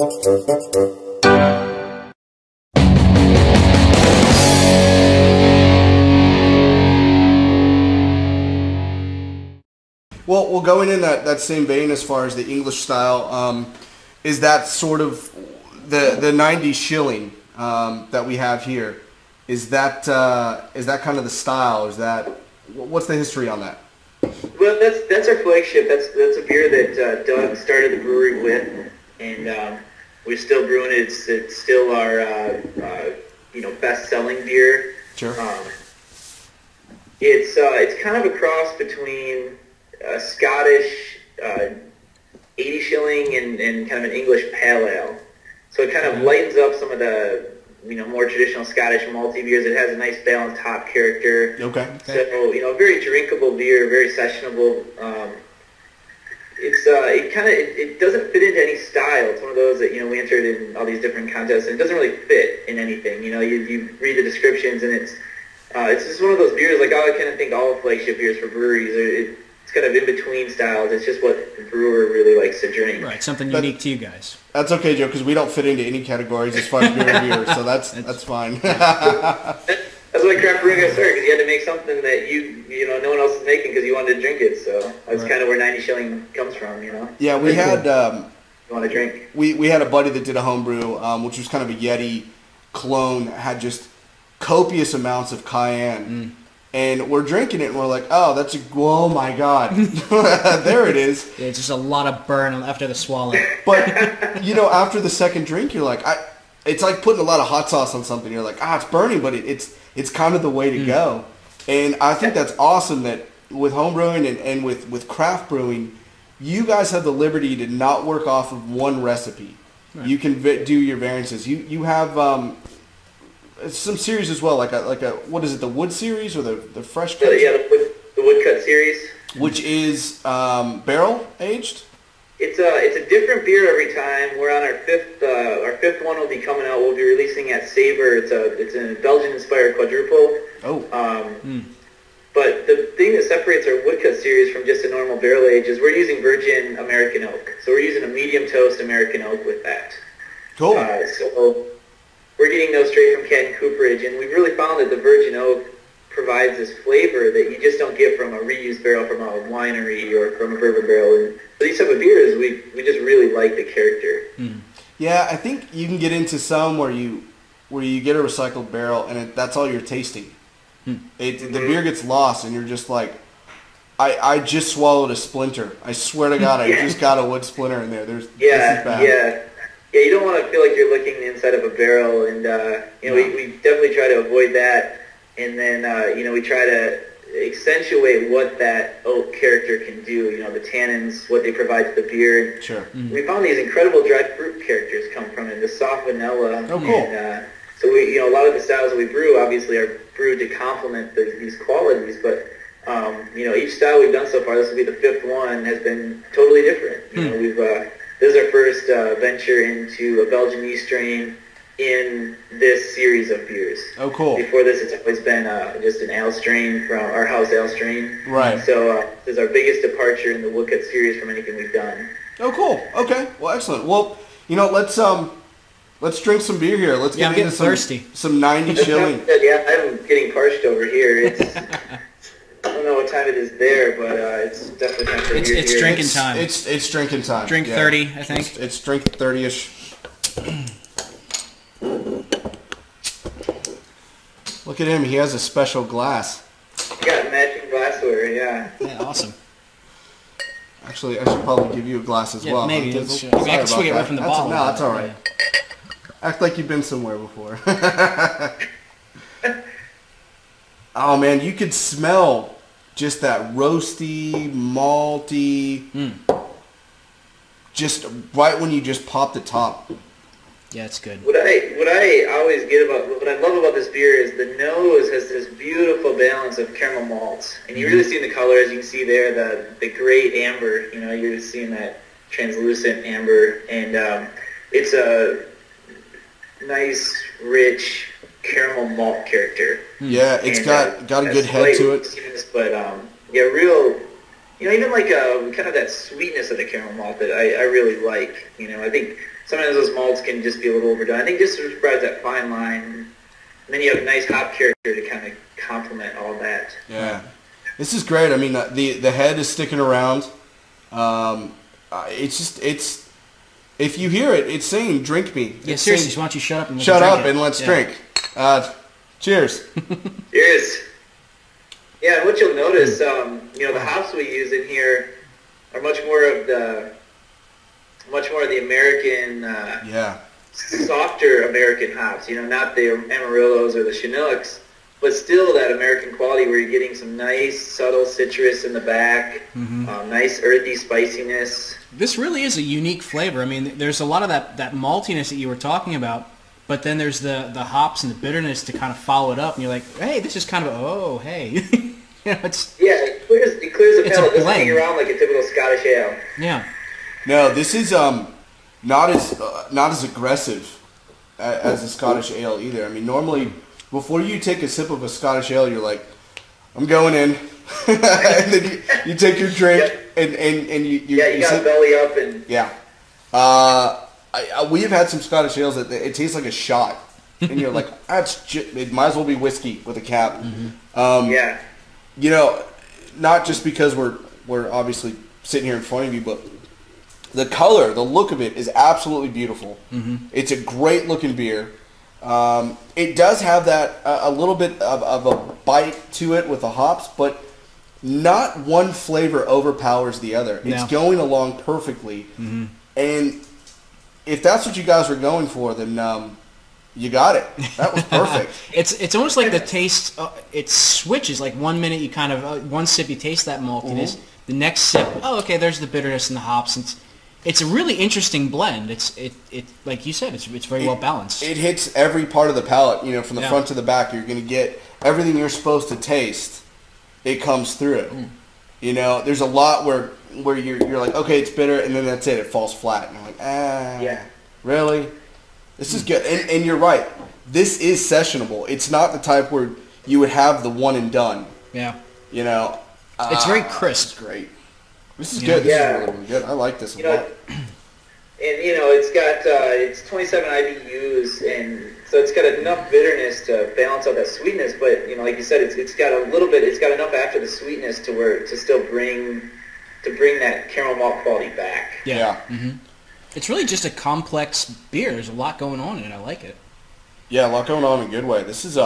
Well, going in that same vein as far as the English style, is that sort of the 90s Shilling that we have here? Is that kind of the style? What's the history on that? Well, that's our flagship. That's a beer that Doug started the brewery with, and we're still brewing it. It's still our best-selling beer. Sure. It's kind of a cross between Scottish 80 Shilling and kind of an English pale ale. So it kind of lightens up some of the more traditional Scottish malty beers. It has a nice balanced hop character. Okay. So very drinkable beer, very sessionable. It doesn't fit into any style. It's one of those that we entered in all these different contests, and it doesn't really fit in anything. You read the descriptions, and it's just one of those beers. Like I kind of think all flagship beers for breweries it's kind of in between styles. It's just what the brewer really likes to drink. Right, something unique to you guys. That's okay, Joe, because we don't fit into any categories as far as beer and beer, so that's fine. That's why craft brewing got started, because you had to make something that no one else is making because you wanted to drink it. So that's kind of where 90 Shilling comes from, Yeah, we had you want to drink. We had a buddy that did a homebrew, which was kind of a Yeti clone, had just copious amounts of cayenne. And we're drinking it, and we're like, oh my God. There it is. Yeah, it's just a lot of burn after the swallow. But, after the second drink, you're like, it's like putting a lot of hot sauce on something. You're like, it's burning, but it's kind of the way to go. And I think that's awesome that with home brewing and with craft brewing, you guys have the liberty to not work off of one recipe. Right. You can do your variances. You have some series as well, like a what is it, the wood series or the fresh cut? Yeah, the woodcut series, which is barrel aged. It's a different beer every time. We're on our fifth one will be coming out. We'll be releasing at Sabre. It's a Belgian inspired quadruple. But the thing that separates our woodcut series from just a normal barrel age is we're using virgin American oak. So we're using a medium toast American oak with that. Cool. So we're getting those straight from Cat and Cooperage, and we've really found that the virgin oak provides this flavor that you just don't get from a reused barrel from a winery or from a bourbon barrel. And for these type of beers, we just really like the character. Yeah, I think you can get into some where you get a recycled barrel and that's all you're tasting. The beer gets lost, and you're just like, I just swallowed a splinter. I swear to God, I just got a wood splinter in there. This is bad. Yeah, you don't want to feel like you're licking the inside of a barrel, and we definitely try to avoid that. And then we try to accentuate what that oak character can do. The tannins, what they provide to the beer. Sure. We found these incredible dried fruit characters come from it. The soft vanilla. Oh, cool. And, so a lot of the styles that we brew obviously are brewed to complement these qualities, but each style we've done so far, this will be the fifth one, has been totally different. This is our first venture into a Belgian yeast strain in this series of beers. Oh, cool. Before this, it's always been just an ale strain from our house ale strain. Right. So this is our biggest departure in the woodcut series from anything we've done. Oh, cool. Okay. Well, excellent. Well, let's drink some beer here. Let's get into some 90 Shilling. Yeah, I'm getting parched over here. I don't know what time it is there, but it's definitely time for beer here. It's drinking time. It's drinking time. Drink 30, I think. It's drink 30-ish. Look at him. He has a special glass. Got matching glassware, yeah. Yeah, awesome. Actually, I should probably give you a glass as well. Maybe. I can swig it right from the bottle. No, that's all right. Act like you've been somewhere before. Oh, man, you could smell just that roasty, malty, just right when you just pop the top. Yeah, it's good. What I always get what I love about this beer is the nose has this beautiful balance of caramel malts, and you really see in the colors. You can see there the great amber. You're seeing that translucent amber, and it's a nice, rich caramel malt character. Yeah, it's got a good head to it. But real, even like kind of that sweetness of the caramel malt that I really like. I think sometimes those malts can just be a little overdone. I think this provides that fine line, and then you have a nice hop character to kind of complement all that. Yeah, this is great. I mean, the head is sticking around. It's if you hear it, it's saying "drink me." Yeah, it's seriously, saying, why don't you shut up and let's drink. Cheers. Cheers. Yeah, and what you'll notice, the hops we use in here are much more of the American, softer American hops. Not the Amarillos or the Chinooks, but still that American quality where you're getting some nice subtle citrus in the back, nice earthy spiciness. This really is a unique flavor. I mean, there's a lot of that maltiness that you were talking about, but then there's the hops and the bitterness to kind of follow it up, and you're like, hey, this is kind of it clears the palate. It doesn't hang around like a typical Scottish ale. Yeah. No, this is not as aggressive as a Scottish ale either. I mean, normally before you take a sip of a Scottish ale, you're like, I'm going in, and then you take your drink and you got to belly up and we've had some Scottish ales that it tastes like a shot, and you're like, it might as well be whiskey with a cap. Not just because we're obviously sitting here in front of you, but the color, the look of it is absolutely beautiful. It's a great looking beer. It does have that a little bit of a bite to it with the hops, but not one flavor overpowers the other. It's going along perfectly, and if that's what you guys were going for, then you got it. That was perfect. It's almost like the taste. It switches. Like 1 minute you kind of one sip you taste that maltiness. The next sip, there's the bitterness and the hops. It's a really interesting blend. It like you said, it's very well balanced. It hits every part of the palate. From the front to the back. You're going to get everything you're supposed to taste. It comes through. There's a lot where you're like, okay, it's bitter, and then that's it. It falls flat, and I'm like, really? This is good, and you're right. This is sessionable. It's not the type where you would have the one and done. Yeah. It's very crisp. It's great. This is good. This is really, really good. I like this a lot. And it's got it's 27 IBUs, and so it's got enough bitterness to balance out that sweetness. But like you said, it's got a little bit. It's got enough after the sweetness to still bring that caramel malt quality back. Yeah. It's really just a complex beer. There's a lot going on in it. I like it. Yeah, a lot going on in a good way. This is